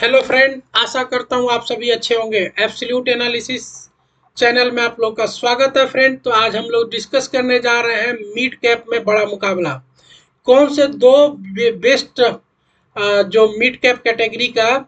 Hello friend, आशा करता हूँ आप सभी अच्छे होंगे। एब्सोल्यूट एनालिसिस चैनल में आप लोग का स्वागत है फ्रेंड। तो आज हम लोग डिस्कस करने जा रहे हैं मिड कैप में बड़ा मुकाबला। कौन से दो बेस्ट जो मिड कैप कैटेगरी का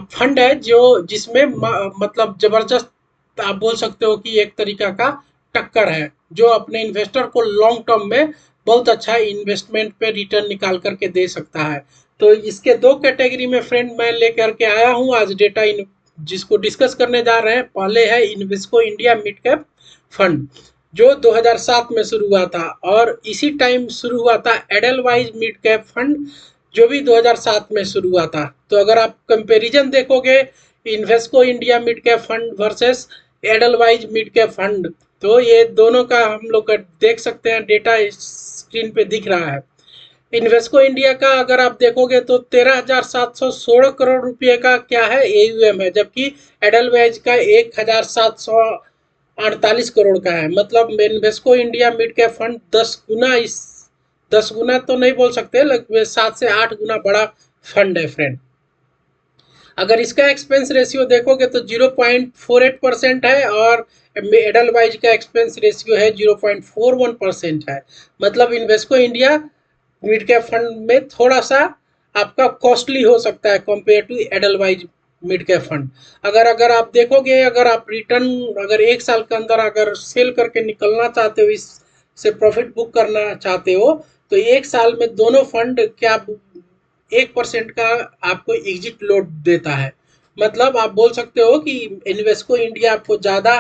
फंड है जो जिसमें मतलब जबरदस्त आप बोल सकते हो कि एक तरीका का टक्कर है, जो अपने इन्वेस्टर को लॉन्ग टर्म में बहुत अच्छा इन्वेस्टमेंट पे रिटर्न निकाल करके दे सकता है। तो इसके दो कैटेगरी में फ्रेंड मैं लेकर के आया हूँ आज डेटा इन जिसको डिस्कस करने जा रहे हैं। पहले है Invesco India mid cap fund, जो 2007 में शुरू हुआ था, और इसी टाइम शुरू हुआ था एडलवाइज मिड कैप फंड, जो भी 2007 में शुरू हुआ था। तो अगर आप कंपैरिजन देखोगे Invesco India mid cap fund versus Edelweiss mid cap fund, तो ये दोनों का हम लोग देख सकते हैं, डेटा स्क्रीन पे दिख रहा है। इन्वेस्को इंडिया का अगर आप देखोगे तो 13,716 करोड़ रुपए का क्या है एयूएम है, जबकि एडलवाइज का 1,748 करोड़ का है। मतलब Invesco India mid cap fund 10 गुना, इस 10 गुना तो नहीं बोल सकते, लगभग 7 से 8 गुना बड़ा फंड है फ्रेंड। अगर इसका एक्सपेंस रेशियो देखोगे तो 0.48% है, और एडलवाइज का एक्सपेंस रेशियो है 0.41% है। मतलब Invesco India mid cap fund में थोड़ा सा आपका कॉस्टली हो सकता है compare to Edelweiss mid cap fund. अगर अगर आप देखोगे, अगर आप रिटर्न अगर 1 साल के अंदर अगर सेल करके निकलना चाहते हो, इससे प्रॉफिट बुक करना चाहते हो, तो 1 साल में दोनों फंड क्या 1% का आपको एग्जिट लोड देता है। मतलब आप बोल सकते हो कि इन्वेस्को इंडिया आपको ज़्यादा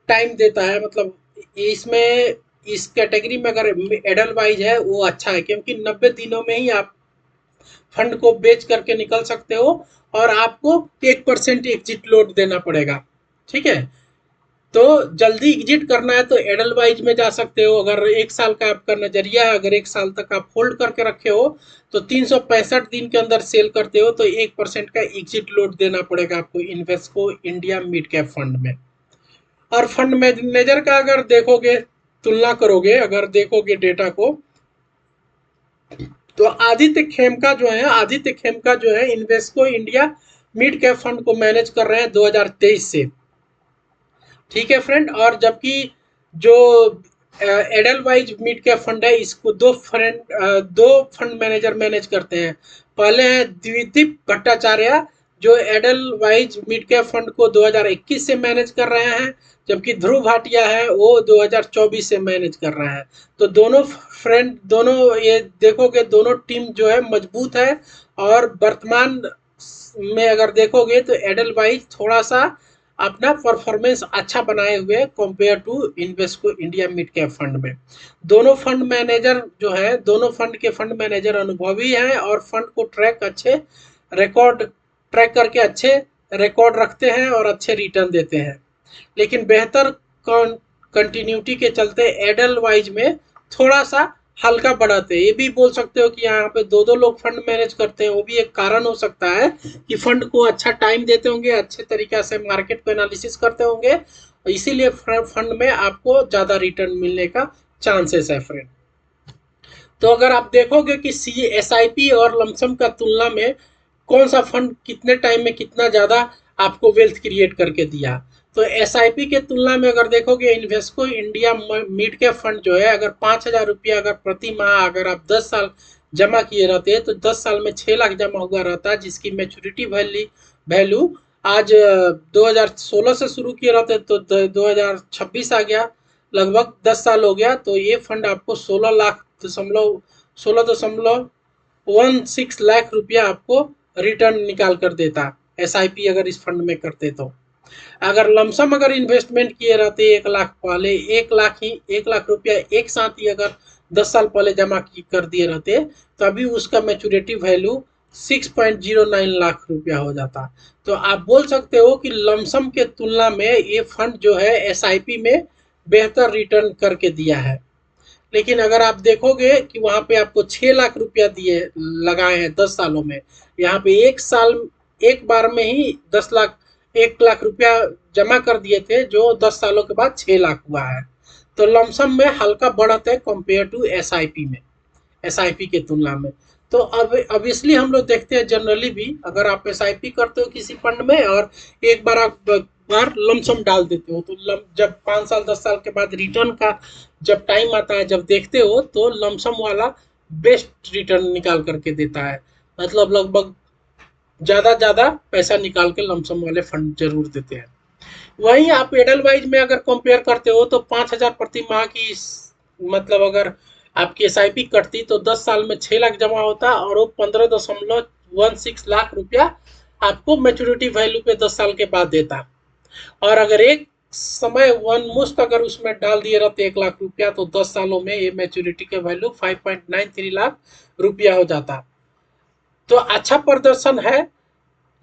टाइम देता है। मतलब इसमें इस कैटेगरी में अगर एडलवाइज है वो अच्छा है, क्योंकि 90 दिनों में ही आप फंड को बेच करके निकल सकते हो, और आपको 1% एग्जिट लोड देना पड़ेगा। ठीक है, तो जल्दी एग्जिट करना है तो एडलवाइज में जा सकते हो। अगर 1 साल का आपका नजरिया है, अगर 1 साल तक आप होल्ड करके रखे हो, तो 365 दिन के अंदर सेल करते हो तो 1% का एग्जिट लोड देना पड़ेगा आपको Invesco India mid cap fund में। और फंड मैनेजर का अगर देखोगे, तुलना करोगे, अगर देखोगे डेटा को, तो आदित्य खेमका जो है Invesco India mid cap fund को मैनेज कर रहे हैं 2023 से। ठीक है फ्रेंड, और जबकि जो एडलवाइज मिड कैप फंड है, इसको दो फंड मैनेजर मैनेज करते हैं। पहले है द्विदीप भट्टाचार्य, जो एडलवाइज मिड कैप फंड को 2021 से मैनेज कर रहे हैं, जबकि ध्रुव भाटिया है वो 2024 से मैनेज कर रहा है। तो दोनों ये देखोगे, दोनों टीम जो है मजबूत है। और वर्तमान में अगर देखोगे तो एडलवाइज थोड़ा सा अपना परफॉर्मेंस अच्छा बनाए हुए compare to Invesco India mid cap fund में। दोनों फंड मैनेजर जो है, दोनों फंड के फंड मैनेजर अनुभवी हैं, और फंड को रिकॉर्ड ट्रैक करके अच्छे रिकॉर्ड रखते हैं और अच्छे रिटर्न देते हैं। लेकिन बेहतर कंटिन्यूटी के चलते एडलवाइज में थोड़ा सा हल्का बढ़ाते हैं। ये भी बोल सकते हो कि यहाँ पे दो दो लोग फंड मैनेज करते हैं, वो भी एक कारण हो सकता है कि फंड को अच्छा टाइम देते होंगे, अच्छे तरीके से मार्केट को एनालिसिस करते होंगे, इसीलिए फंड में आपको ज़्यादा रिटर्न मिलने का चांसेस है फ्रेंड। तो अगर आप देखोगे कि SIP और लमसम का तुलना में कौन सा फंड कितने टाइम में कितना ज़्यादा आपको वेल्थ क्रिएट करके दिया, तो SIP के तुलना में अगर देखोगे Invesco India mid cap fund जो है, अगर 5,000 रुपया अगर प्रति माह अगर आप 10 साल जमा किए रहते हैं, तो 10 साल में 6 लाख जमा हुआ रहता है, जिसकी मैच्योरिटी वैल्यू आज 2016 से शुरू किए रहते तो 2026 आ गया, लगभग 10 साल हो गया। तो ये फंड आपको 16.16 लाख रुपया आपको रिटर्न निकाल कर देता, SIP अगर इस फंड में करते तो। अगर लमसम अगर इन्वेस्टमेंट किए रहते 1 लाख पहले, 1 लाख रुपया एक साथ ही अगर 10 साल पहले जमा कर दिए रहते, तो अभी उसका मैच्योरिटी वैल्यू 6.09 लाख रुपया हो जाता। तो आप बोल सकते हो कि लमसम के तुलना में ये फंड जो है SIP में बेहतर रिटर्न करके दिया है। लेकिन अगर आप देखोगे कि वहां पे आपको 6 लाख रुपया दिए लगाए हैं 10 सालों में, यहाँ पे 1 साल एक बार में ही 1 लाख रुपया जमा कर दिए थे, जो 10 सालों के बाद 6 लाख हुआ है। तो लमसम में हल्का बढ़त है कंपेयर टू SIP में, SIP के तुलना में। तो अब ऑब्वियसली हम लोग देखते हैं जनरली भी, अगर आप एसआईपी करते हो किसी फंड में और एक बार आप बार लमसम डाल देते हो, तो जब 5 साल 10 साल के बाद रिटर्न का जब टाइम आता है, जब देखते हो, तो लमसम वाला बेस्ट रिटर्न निकाल करके देता है। मतलब लगभग ज़्यादा ज़्यादा पैसा निकाल के लमसम वाले फंड जरूर देते हैं। वहीं आप एडलवाइज में अगर कंपेयर करते हो तो 5,000 प्रति माह की मतलब अगर आपकी एसआईपी कटती तो 10 साल में 6 लाख जमा होता और वो 15.16 लाख रुपया आपको मेच्योरिटी वैल्यू पे 10 साल के बाद देता। और अगर एक समय वन मुश्त अगर उसमें डाल दिए रहते 1 लाख रुपया, तो 10 सालों में ये मेच्योरिटी के वैल्यू 5.93 लाख रुपया हो जाता। तो अच्छा प्रदर्शन है,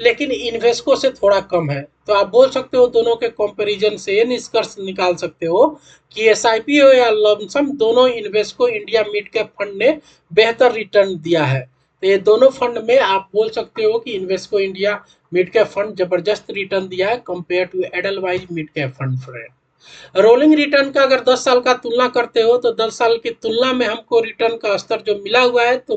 लेकिन इन्वेस्को से थोड़ा कम है। तो आप बोल सकते हो दोनों के कंपैरिजन से ये निष्कर्ष निकाल सकते हो कि एसआईपी हो या लमसम, दोनों Invesco India mid cap fund ने बेहतर रिटर्न दिया है। तो ये दोनों फंड में आप बोल सकते हो कि Invesco India mid cap fund जबरदस्त रिटर्न दिया है compare to Edelweiss mid cap fund friend. Rolling return का अगर 10 साल का तुलना करते हो तो 10 साल की तुलना में हमको रिटर्न का स्तर जो मिला हुआ है, तो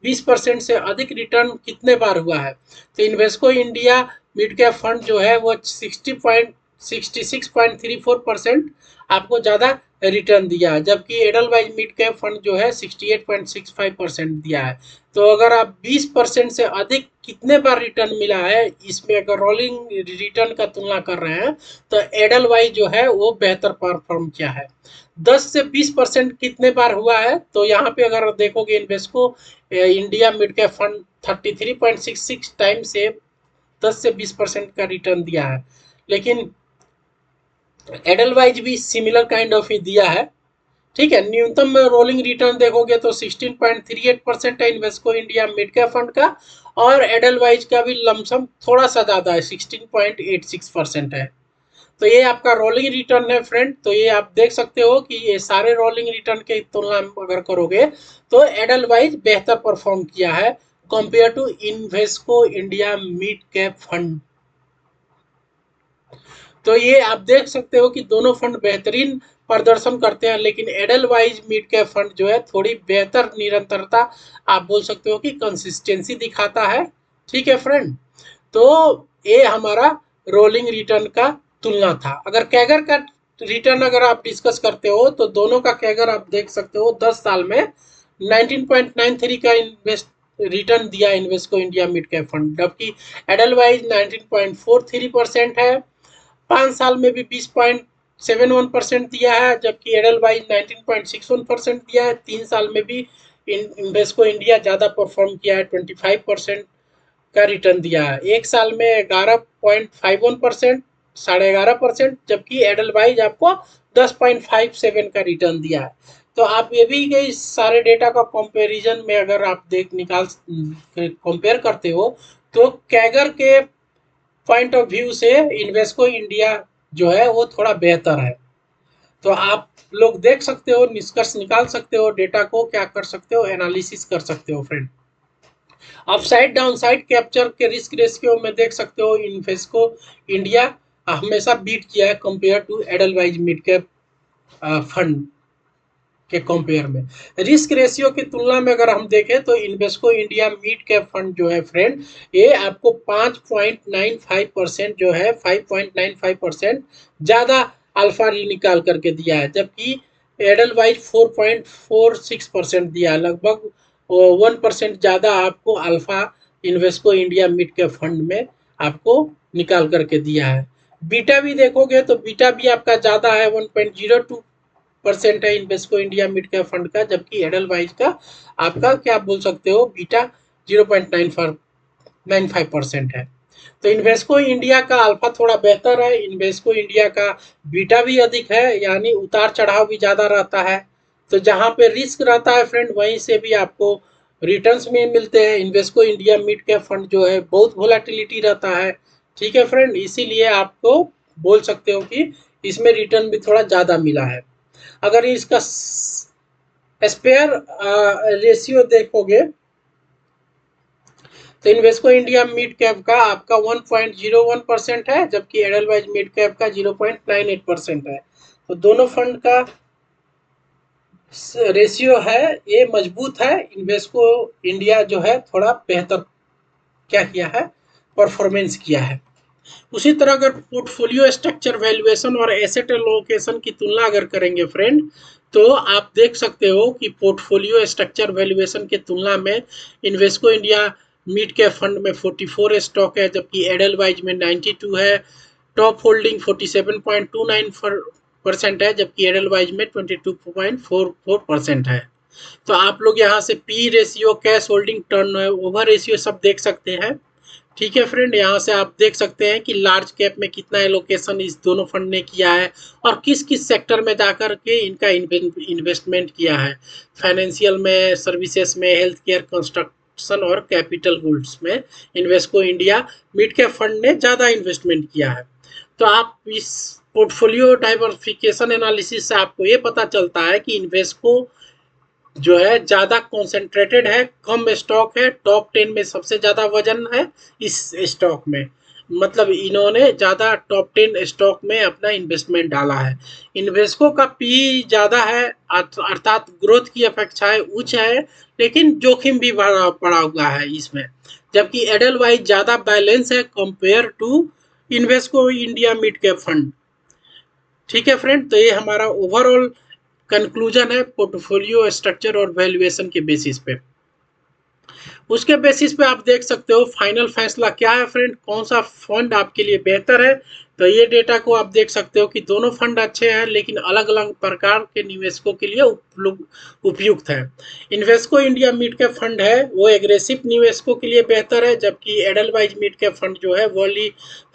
20% से अधिक रिटर्न कितने बार हुआ है। तो Invesco India mid cap fund जो है वो 66.34% आपको ज़्यादा रिटर्न दिया है, जबकि एडलवाइज मिड कैप फंड जो है 68.65% दिया है। तो अगर आप 20% से अधिक कितने बार रिटर्न मिला है, इसमें अगर रोलिंग रिटर्न का तुलना कर रहे हैं, तो एडलवाइज जो है वो बेहतर परफॉर्म किया है। 10 से 20% कितने बार हुआ है, तो यहाँ पे अगर देखोगे Invesco India mid cap fund 33.66 time से 10 से 20% का रिटर्न दिया है। लेकिन एडलवाइज भी सिमिलर काइंड ऑफ ही दिया है। ठीक है, न्यूनतम रोलिंग रिटर्न देखोगे तो 16.38% है Invesco India mid cap fund का, और एडलवाइज का भी लमसम थोड़ा सा ज़्यादा है, 16.86% है। तो ये आपका रोलिंग रिटर्न है फ्रेंड। तो ये आप देख सकते हो कि ये सारे रोलिंग रिटर्न के तुलना अगर करोगे तो एडलवाइज बेहतर परफॉर्म किया है compare to Invesco India mid cap fund. तो ये आप देख सकते हो कि दोनों फंड बेहतरीन प्रदर्शन करते हैं, लेकिन एडलवाइज मिड कैप फंड जो है थोड़ी बेहतर निरंतरता, आप बोल सकते हो कि कंसिस्टेंसी दिखाता है। ठीक है फ्रेंड, तो ये हमारा रोलिंग रिटर्न का तुलना था। अगर कैगर का रिटर्न अगर आप डिस्कस करते हो तो दोनों का कैगर आप देख सकते हो 10 साल में 19.93 का इन्वेस्ट रिटर्न दिया Invesco India mid cap fund, जबकि एडलवाइज 19.43% है। 5 साल में भी 20.71% दिया है, जबकि एडलवाइज 19.61% दिया है। 3 साल में भी इन्वेस्को इंडिया ज़्यादा परफॉर्म किया है, 25% का रिटर्न दिया है। एक साल में 11.51%, 11.5%, जबकि एडलवाइज आपको 10.57 का रिटर्न दिया है। तो आप ये भी कि सारे डेटा का कंपैरिजन में अगर आप कंपेयर करते हो, तो कैगर के पॉइंट ऑफ व्यू से इन्वेस्को इंडिया जो है वो थोड़ा बेहतर है। तो आप लोग देख सकते हो, निष्कर्ष निकाल सकते हो, डेटा को क्या कर सकते हो, एनालिसिस कर सकते हो फ्रेंड। अपसाइड डाउनसाइड कैप्चर के रिस्क रेशियो में देख सकते हो इन्वेस्को इंडिया हमेशा बीट किया है compare to Edelweiss mid cap fund के कंपेयर में। रिस्क रेशियो की तुलना में अगर हम देखें तो Invesco India mid cap fund जो है फ्रेंड, ये आपको 5.95% जो है 5.95% ज़्यादा अल्फा निकाल करके दिया है, जबकि एडलवाइज 4.46% दिया है। लगभग 1% ज़्यादा आपको alpha Invesco India mid cap fund में आपको निकाल करके दिया है। बीटा भी देखोगे तो बीटा भी आपका ज़्यादा है, 1.02% है Invesco India mid cap fund का, जबकि एडलवाइज का आपका क्या बोल सकते हो बीटा 0.95% है। तो इन्वेस्को इंडिया का अल्फा थोड़ा बेहतर है, इन्वेस्को इंडिया का बीटा भी अधिक है, यानी उतार चढ़ाव भी ज़्यादा रहता है। तो जहाँ पे रिस्क रहता है फ्रेंड, वहीं से भी आपको रिटर्न्स में मिलते हैं। Invesco India mid cap fund जो है बहुत वोलेटिलिटी रहता है। ठीक है फ्रेंड, इसीलिए आपको बोल सकते हो कि इसमें रिटर्न भी थोड़ा ज़्यादा मिला है। अगर इसका स्पेयर रेशियो देखोगे तो इन्वेस्को इंडिया मिड कैप का आपका 1.01% है, जबकि एडलवाइज मिड कैप का 0.98% है। तो दोनों फंड का रेशियो है ये मजबूत है। इन्वेस्को इंडिया जो है थोड़ा बेहतर क्या किया है, परफॉर्मेंस किया है। उसी तरह अगर पोर्टफोलियो स्ट्रक्चर वैल्यूएशन और एसेट एलोकेशन की तुलना अगर करेंगे फ्रेंड, तो आप देख सकते हो कि पोर्टफोलियो स्ट्रक्चर वैल्यूएशन की तुलना में Invesco India mid cap fund में 44 स्टॉक है, जबकि एडलवाइज में 92 है। टॉप होल्डिंग 47.29% है, जबकि एडलवाइज में 22.44% है। तो आप लोग यहाँ से P ratio, cash holding, turn over ratio सब देख सकते हैं। ठीक है फ्रेंड, यहाँ से आप देख सकते हैं कि लार्ज कैप में कितना एलोकेशन इस दोनों फंड ने किया है और किस किस सेक्टर में जाकर के इनका इन्वेस्टमेंट किया है। फाइनेंशियल में, सर्विसेज में, हेल्थ केयर, कंस्ट्रक्शन और कैपिटल गुड्स में Invesco India mid cap fund ने ज़्यादा इन्वेस्टमेंट किया है। तो आप इस पोर्टफोलियो डाइवर्सिफिकेशन एनालिसिस से आपको ये पता चलता है कि इन्वेस्को जो है ज़्यादा कॉन्सेंट्रेटेड है, कम स्टॉक है, टॉप 10 में सबसे ज़्यादा वजन है इस स्टॉक में। मतलब इन्होंने ज़्यादा टॉप 10 स्टॉक में अपना इन्वेस्टमेंट डाला है। इन्वेस्को का पी ज़्यादा है, अर्थात ग्रोथ की अपेक्षाएं उच्च है, लेकिन जोखिम भी पड़ा हुआ है इसमें। जबकि एडलवाइज ज़्यादा बैलेंस है compare to Invesco India mid cap fund. ठीक है फ्रेंड, तो ये हमारा ओवरऑल कंक्लूजन है पोर्टफोलियो स्ट्रक्चर और वैल्यूएशन के बेसिस पे। उसके बेसिस पे आप देख सकते हो फाइनल फैसला क्या है फ्रेंड, कौन सा फंड आपके लिए बेहतर है। तो ये डेटा को आप देख सकते हो कि दोनों फंड अच्छे हैं, लेकिन अलग अलग प्रकार के निवेशकों के लिए उपयुक्त है। Invesco India mid cap fund है वो एग्रेसिव निवेशकों के लिए बेहतर है, जबकि एडलवाइज मिड कैप फंड जो है वो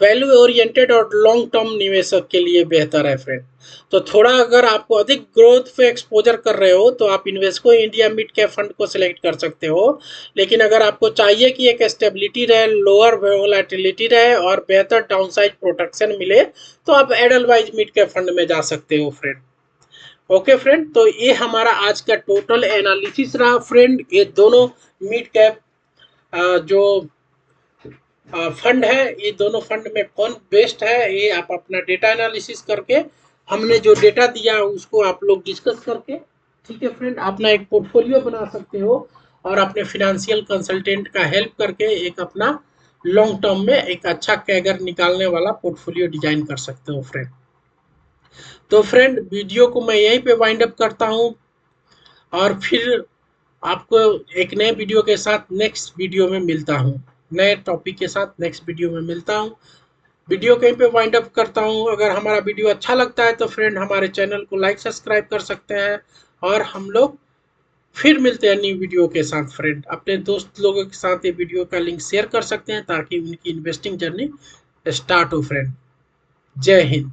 वैल्यू ओरिएंटेड और लॉन्ग टर्म निवेशक के लिए बेहतर है फ्रेंड। तो थोड़ा अगर आपको अधिक ग्रोथ पे एक्सपोजर कर रहे हो तो आप Invesco India mid cap fund को सिलेक्ट कर सकते हो। लेकिन अगर आपको चाहिए कि एक स्टेबिलिटी रहे, लोअर वोलेटिलिटी रहे और बेहतर डाउनसाइड प्रोटेक्शन मिले, तो आप एडलवाइज मिड कैप फंड में जा सकते हो फ्रेंड। ओके फ्रेंड, तो ये हमारा आज का टोटल एनालिसिस रहा फ्रेंड। ये दोनों मिड कैप जो फंड है, ये दोनों फंड में कौन बेस्ट है, ये आप अपना डेटा एनालिसिस करके, हमने जो डेटा दिया उसको आप लोग डिस्कस करके, ठीक है फ्रेंड, अपना एक पोर्टफोलियो बना सकते हो और अपने फिनेंशियल कंसल्टेंट का हेल्प करके एक अपना लॉन्ग टर्म में एक अच्छा कैगर निकालने वाला पोर्टफोलियो डिजाइन कर सकते हो फ्रेंड। तो फ्रेंड, वीडियो को मैं यहीं पे वाइंड अप करता हूँ और फिर आपको एक नए वीडियो के साथ नेक्स्ट वीडियो में मिलता हूँ, नए टॉपिक के साथ नेक्स्ट वीडियो में मिलता हूँ। वीडियो कहीं पे वाइंड अप करता हूँ। अगर हमारा वीडियो अच्छा लगता है तो फ्रेंड हमारे चैनल को लाइक सब्सक्राइब कर सकते हैं और हम लोग फिर मिलते हैं न्यू वीडियो के साथ फ्रेंड। अपने दोस्त लोगों के साथ ये वीडियो का लिंक शेयर कर सकते हैं ताकि उनकी इन्वेस्टिंग जर्नी स्टार्ट हो फ्रेंड। जय हिंद।